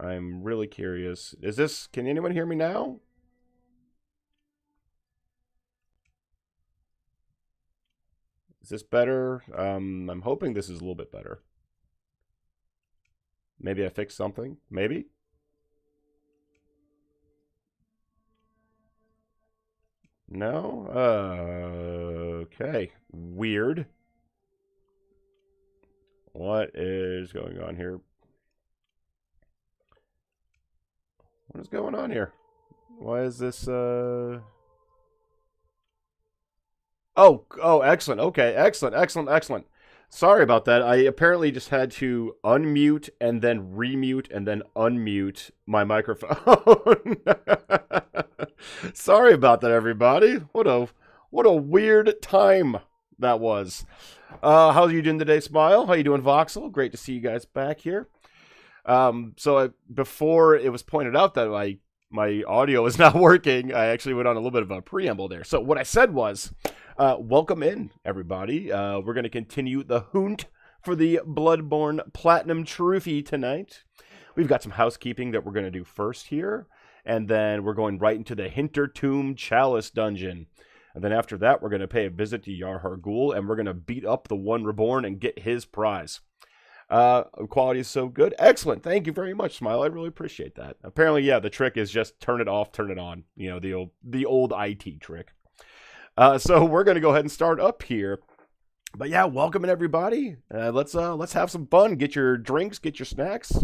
I'm really curious. Is this... Can anyone hear me now? Is this better? I'm hoping this is a little bit better. Maybe I fixed something? Maybe? No? Okay. Weird. What is going on here? What is going on here? Why is this, Oh, excellent. Okay, excellent, excellent, excellent. Sorry about that. I apparently just had to unmute and then remute and then unmute my microphone. Sorry about that, everybody. What a weird time that was. How are you doing today, Smile? How you doing, Voxel? Great to see you guys back here. Before it was pointed out that my audio is not working, I actually went on a little bit of a preamble there. So what I said was, welcome in, everybody. We're going to continue the Hoont for the Bloodborne Platinum Trophy tonight. We've got some housekeeping that we're going to do first here, and then we're going right into the Hintertomb Chalice Dungeon. And then after that, we're going to pay a visit to Yarhar Ghul, and we're going to beat up the One Reborn and get his prize. Quality is so good. Excellent. Thank you very much, Smile. I really appreciate that. Apparently, yeah, the trick is just turn it off, turn it on. You know, the old IT trick. So we're going to go ahead and start up here. But yeah, welcome in everybody. Let's have some fun. Get your drinks, get your snacks.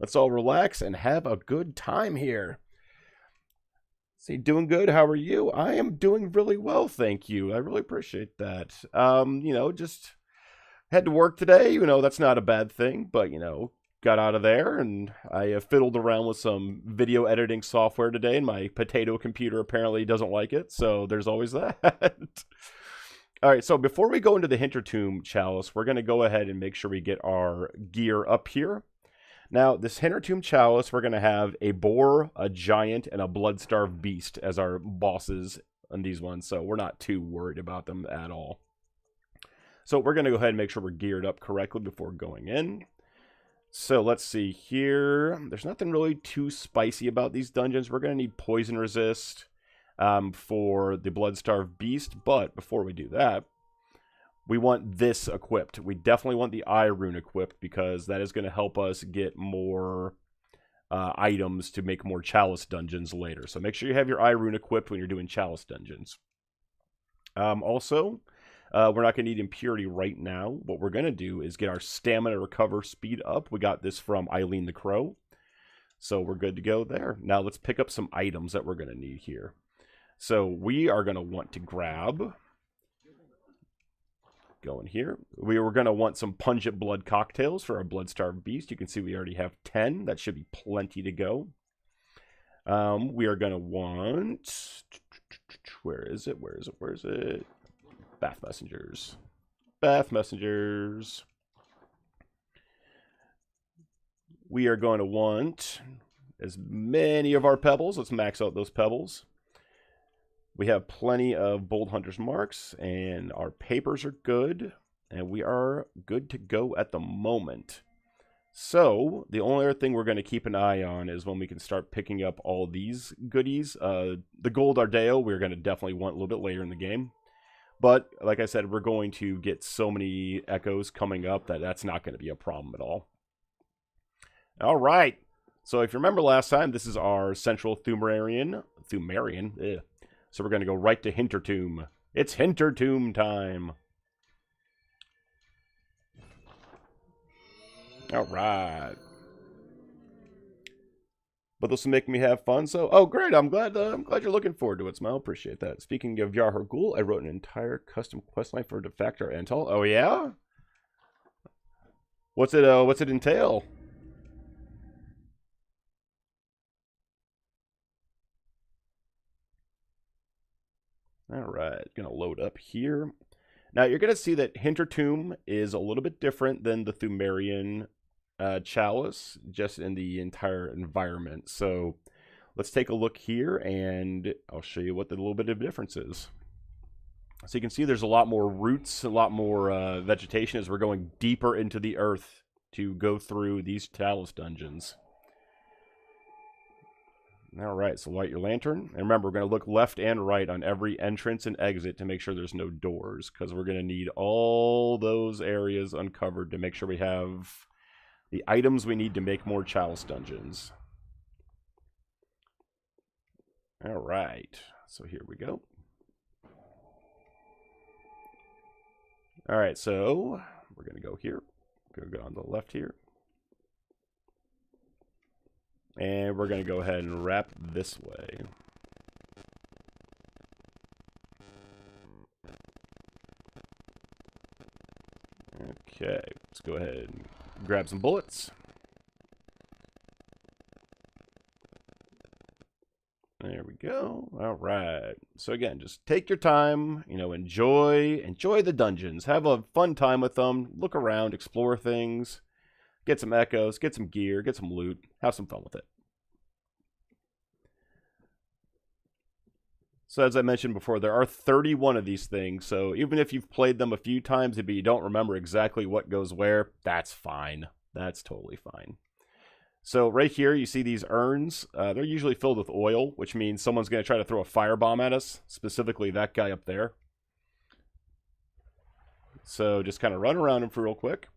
Let's all relax and have a good time here. See, doing good. How are you? I am doing really well, thank you. I really appreciate that. Just had to work today. That's not a bad thing, but got out of there, and I fiddled around with some video editing software today, and my potato computer apparently doesn't like it, so there's always that. All right, so before we go into the Hintertomb Chalice, we're going to go ahead and make sure we get our gear up here. Now, this Hintertomb Chalice, we're going to have a boar, a giant, and a blood-starved beast as our bosses on these ones, so we're not too worried about them at all. So we're going to go ahead and make sure we're geared up correctly before going in. So let's see here. There's nothing really too spicy about these dungeons. We're going to need poison resist for the blood-starved beast. But before we do that, we want this equipped. We definitely want the eye rune equipped because that is going to help us get more items to make more chalice dungeons later. So make sure you have your eye rune equipped when you're doing chalice dungeons. Also, we're not going to need impurity right now. What we're going to do is get our stamina recover speed up. We got this from Eileen the Crow. So we're good to go there. Now let's pick up some items that we're going to need here. So we are going to want to grab... Go in here. We were going to want some pungent blood cocktails for our blood-starved beast. You can see we already have 10. That should be plenty to go. We are going to want... Where is it? Where is it? Where is it? Bath messengers. Bath messengers. We are going to want as many of our pebbles. Let's max out those pebbles. We have plenty of Bold Hunter's marks, and our papers are good, and we are good to go at the moment. So, the only other thing we're going to keep an eye on is when we can start picking up all these goodies. The Gold Ardeo, we're going to definitely want a little bit later in the game. But, like I said, we're going to get so many echoes coming up that that's not going to be a problem at all. All right. So, if you remember last time, this is our Central Thumerian. Ugh. So we're going to go right to Hintertomb. It's Hintertomb time. All right. But this will make me have fun. So, oh great! I'm glad you're looking forward to it, Smile. Appreciate that. Speaking of Yarhar Ghul, I wrote an entire custom questline for Defactor Antal. Oh yeah. What's it entail? Alright, gonna load up here. Now you're gonna see that Hintertomb is a little bit different than the Thumerian chalice, just in the entire environment. So let's take a look here, and I'll show you what the little bit of difference is. So you can see there's a lot more roots, a lot more vegetation as we're going deeper into the earth to go through these chalice dungeons. All right, so light your lantern. And remember, we're going to look left and right on every entrance and exit to make sure there's no doors, because we're going to need all those areas uncovered to make sure we have the items we need to make more chalice dungeons. All right, so here we go. All right, so we're going to go here. Going to go on the left here. And we're going to go ahead and wrap this way. Okay, let's go ahead and grab some bullets. There we go. All right. So again, just take your time, you know, enjoy the dungeons. Have a fun time with them. Look around, explore things. Get some echoes, get some gear, get some loot. Have some fun with it. So as I mentioned before, there are 31 of these things. So even if you've played them a few times, but you don't remember exactly what goes where, that's fine. That's totally fine. So right here, you see these urns. They're usually filled with oil, which means someone's going to try to throw a firebomb at us, specifically that guy up there. So just kind of run around him for real quick.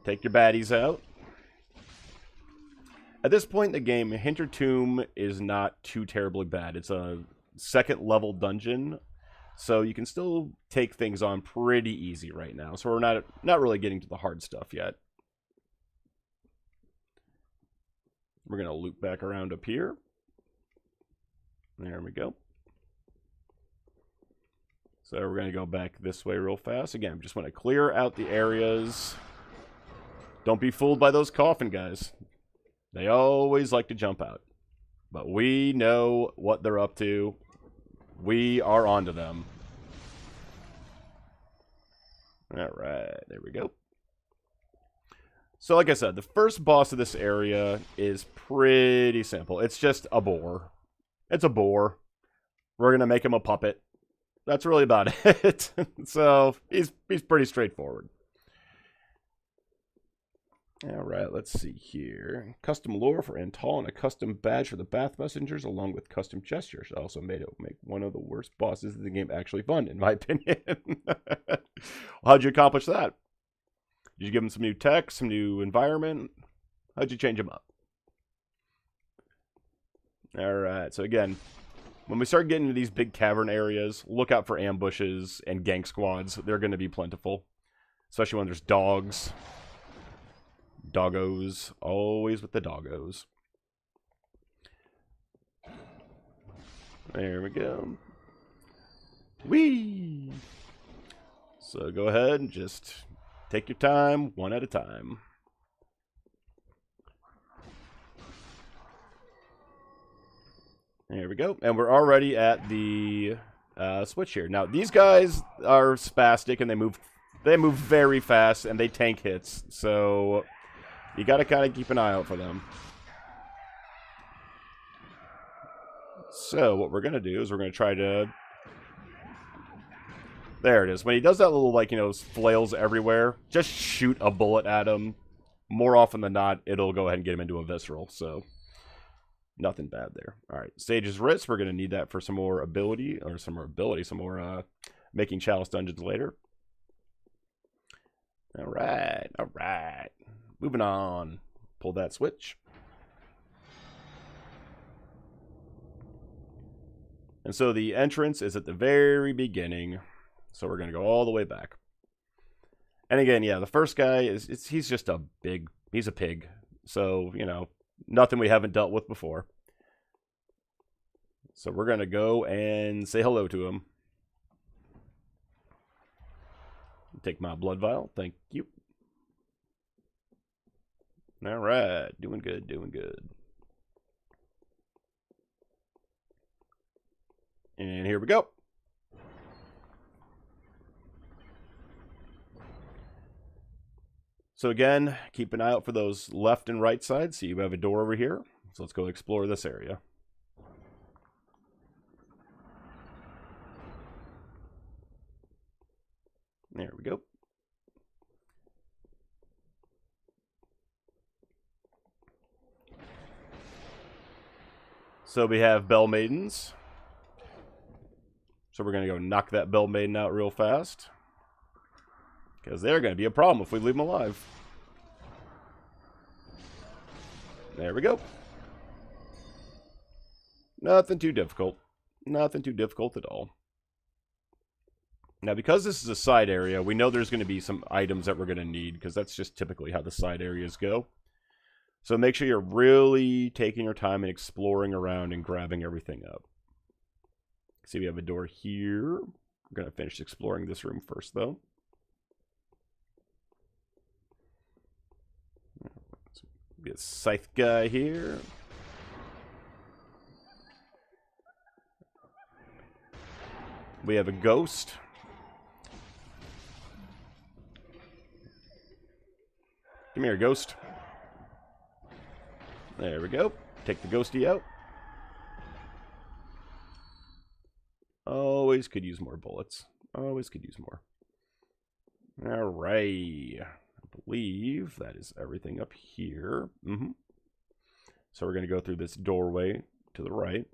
Take your baddies out. At this point in the game, Hinter Tomb is not too terribly bad. It's a second level dungeon, so you can still take things on pretty easy right now. So we're not really getting to the hard stuff yet. We're going to loop back around up here. There we go. So we're going to go back this way real fast. Again, just want to clear out the areas. Don't be fooled by those coffin guys. They always like to jump out. But we know what they're up to. We are onto them. Alright, there we go. So like I said, the first boss of this area is pretty simple. It's just a boar. It's a boar. We're going to make him a puppet. That's really about it. So he's pretty straightforward. Alright, let's see here. Custom lore for Antal and a custom badge for the Bath Messengers, along with custom gestures. Also made it make one of the worst bosses in the game actually fun, in my opinion. How'd you accomplish that? Did you give him some new tech, some new environment? How'd you change him up? Alright, so again, when we start getting into these big cavern areas, look out for ambushes and gank squads. They're going to be plentiful. Especially when there's dogs. Doggos. Always with the doggos. There we go. Whee! So go ahead and just take your time, one at a time. There we go. And we're already at the switch here. Now, these guys are spastic, and they move very fast, and they tank hits. So you got to kind of keep an eye out for them. So what we're going to do is we're going to try to... There it is. When he does that little, like, you know, flails everywhere, just shoot a bullet at him. More often than not, it'll go ahead and get him into a visceral, so nothing bad there. All right, Sage's Wrist. We're going to need that for some more ability, some more making chalice dungeons later. All right. Moving on. Pull that switch. And so the entrance is at the very beginning. So we're going to go all the way back. And again, yeah, the first guy, he's just he's a pig. So, you know, nothing we haven't dealt with before. So we're going to go and say hello to him. Take my blood vial. Thank you. All right. Doing good, doing good. And here we go. So again, keep an eye out for those left and right sides. See, you have a door over here. So let's go explore this area. There we go. So we have Bell Maidens. So we're going to go knock that Bell Maiden out real fast. Because they're going to be a problem if we leave them alive. There we go. Nothing too difficult. Nothing too difficult at all. Now, because this is a side area, we know there's going to be some items that we're going to need, because that's just typically how the side areas go. So make sure you're really taking your time and exploring around and grabbing everything up. See, we have a door here. We're going to finish exploring this room first, though. Be a scythe guy here. We have a ghost. Come here, ghost. There we go. Take the ghosty out. Always could use more bullets. Always could use more. Alright. I believe that is everything up here. So we're going to go through this doorway to the right.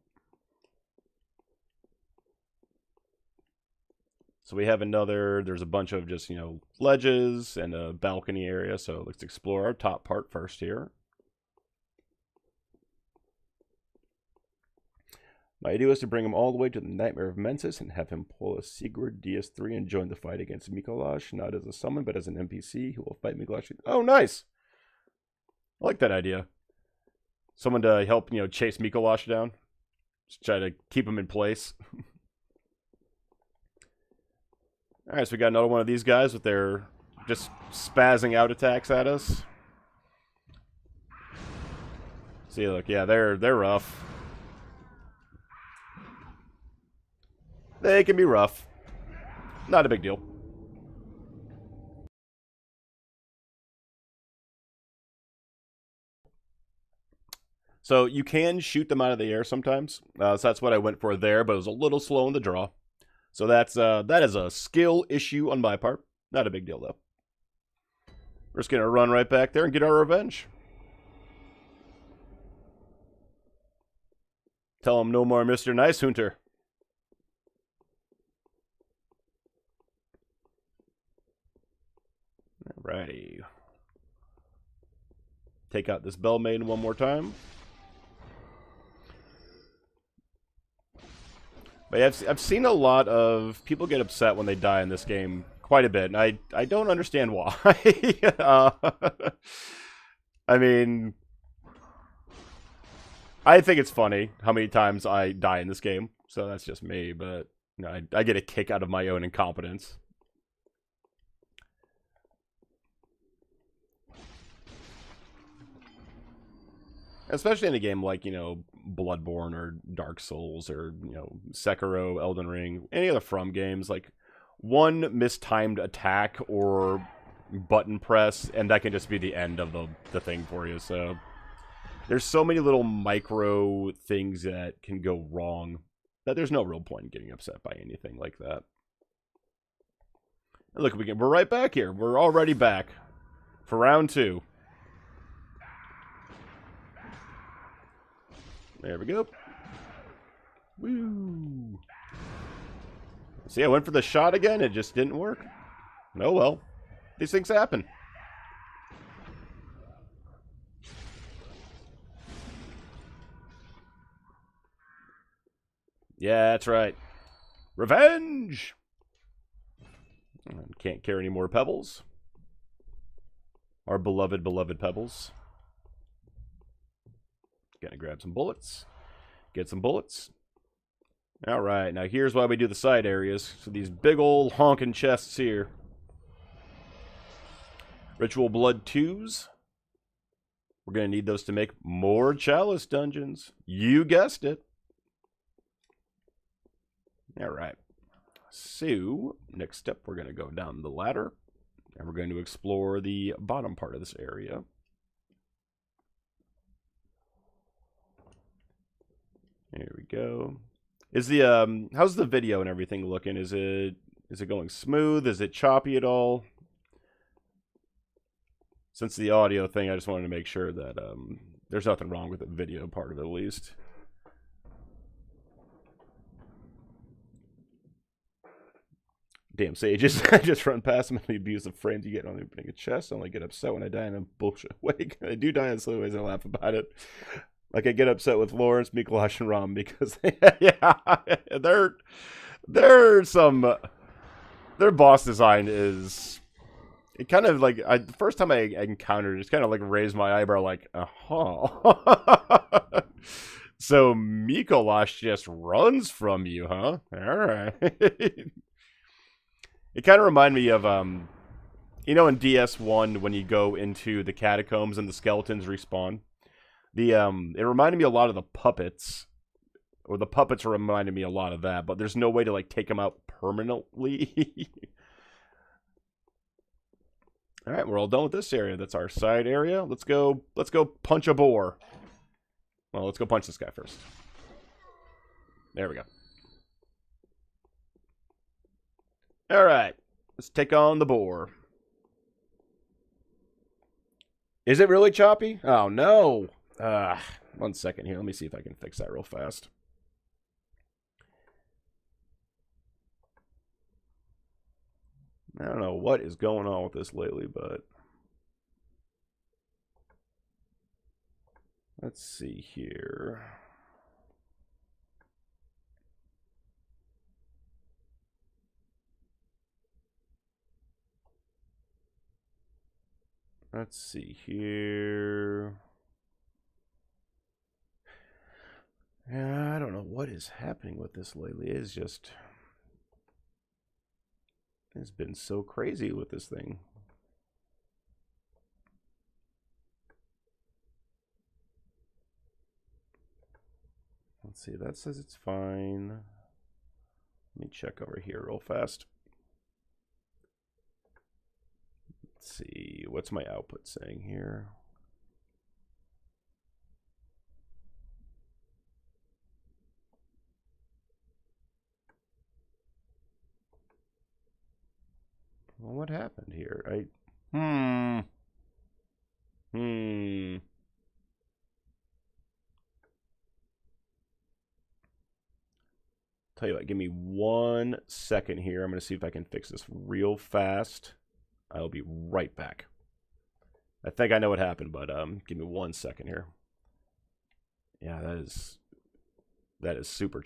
So we have another, there's a bunch of just, ledges and a balcony area. So let's explore our top part first here. My idea was to bring him all the way to the Nightmare of Mensis and have him pull a Sigurd DS3 and join the fight against Mikolash, not as a summon, but as an NPC who will fight Mikolash. Oh, nice! I like that idea. Someone to help, chase Mikolash down. Just try to keep him in place. Alright, so we got another one of these guys with their just spazzing out attacks at us. See, look, yeah, they're rough. They can be rough. Not a big deal. So you can shoot them out of the air sometimes. So that's what I went for there, but it was a little slow in the draw. So that is a skill issue on my part. Not a big deal, though. We're just going to run right back there and get our revenge. Tell him no more Mr. Nice Hunter. Alrighty. Take out this Bell Maiden one more time. But I've seen a lot of people get upset when they die in this game quite a bit, and I don't understand why. I mean, I think it's funny how many times I die in this game, so that's just me, but I get a kick out of my own incompetence. Especially in a game like, Bloodborne or Dark Souls or, Sekiro, Elden Ring, any other From games, like, one mistimed attack or button press, and that can just be the end of the thing for you, so... There's so many little micro things that can go wrong that there's no real point in getting upset by anything like that. And look, we're right back here. We're already back for round 2. There we go. Woo! See, I went for the shot again. It just didn't work. Oh well. These things happen. Yeah, that's right. Revenge! Can't carry any more pebbles. Our beloved, beloved pebbles. Gonna grab some bullets. Get some bullets. Alright, now here's why we do the side areas. So these big old honking chests here. Ritual Blood 2s. We're gonna need those to make more Chalice dungeons. You guessed it. Alright. So, next step, we're gonna go down the ladder. And we're going to explore the bottom part of this area. There we go. Is the how's the video and everything looking? Is it going smooth? Is it choppy at all? Since the audio thing, I just wanted to make sure that there's nothing wrong with the video part of it, at least. Damn sages. I just run past them and the abusive frames you get on opening a chest. I only get upset when I die in a bullshit way. I do die in slow ways and I laugh about it. Like I get upset with Lawrence, Mikolash, and Ram because they're some their boss design is it kind of like the first time I encountered it, it's kind of like raised my eyebrow like So Mikolash just runs from you, huh? All right. It kind of reminded me of you know, in DS1 when you go into the catacombs and the skeletons respawn. It reminded me a lot of the puppets, or the puppets reminded me a lot of that. But there's no way to like take them out permanently. All right, we're all done with this area. That's our side area. Let's go punch a boar. Well, let's go punch this guy first. There we go. All right, let's take on the boar. Is it really choppy? Oh, no. 1 second here. Let me see if I can fix that real fast. I don't know what is going on with this lately, but let's see here. Let's see here. Yeah, I don't know what is happening with this lately. It's been so crazy with this thing. Let's see, that says it's fine. Let me check over here real fast. Let's see, what's my output saying here? Well, what happened here? Tell you what, give me 1 second here. I'm going to see if I can fix this real fast. I'll be right back. I think I know what happened, but give me 1 second here. Yeah, that is super